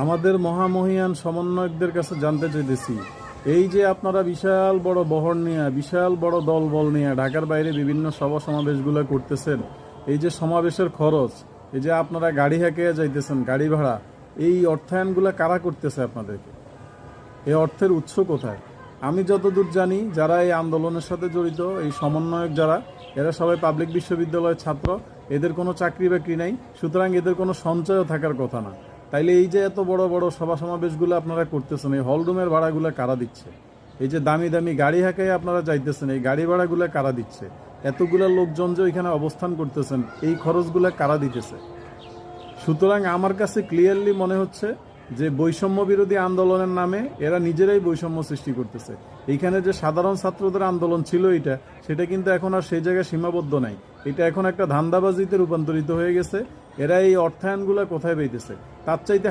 আমাদের মহামহিয়ান সমন্বয়কদের কাছে জানতে চাইতেছি, এই যে আপনারা বিশাল বড় বহর নিয়ে, বিশাল বড় দলবল নিয়ে ঢাকার বাইরে বিভিন্ন সভা সমাবেশগুলো করতেছেন, এই যে সমাবেশের খরচ, এই যে আপনারা গাড়ি হাঁকে যাইতেছেন, গাড়ি ভাড়া, এই অর্থায়নগুলো কারা করতেছে আপনাদেরকে? এই অর্থের উৎস কোথায়? আমি যতদূর জানি, যারা এই আন্দোলনের সাথে জড়িত, এই সমন্বয়ক যারা, এরা সবাই পাবলিক বিশ্ববিদ্যালয়ের ছাত্র, এদের কোনো চাকরি বাকরি নাই, সুতরাং এদের কোনো সঞ্চয়ও থাকার কথা না। তাইলে এই যে এত বড় বড় সভা সমাবেশগুলো আপনারা করতেছেন, এই হলরুমের ভাড়াগুলো কারা দিচ্ছে? এই যে দামি দামি গাড়ি হাঁকায় আপনারা যাইতেছেন, এই গাড়ি ভাড়াগুলো কারা দিচ্ছে? এতগুলা লোকজন যে এখানে অবস্থান করতেছেন, এই খরচগুলো কারা দিতেছে? সুতরাং আমার কাছে ক্লিয়ারলি মনে হচ্ছে যে বৈষম্য বিরোধী আন্দোলনের নামে এরা নিজেরাই বৈষম্য সৃষ্টি করতেছে। এইখানে যে সাধারণ ছাত্রদের আন্দোলন ছিল সেটা কিন্তু এখন আর সেই জায়গায় সীমাবদ্ধ নাই। এটা এখন একটা ধান্দাবাজিতে রূপান্তরিত হয়ে গেছে। এরা এই অর্থায়নগুলো কোথায় পেইতেছে? তার চাইতে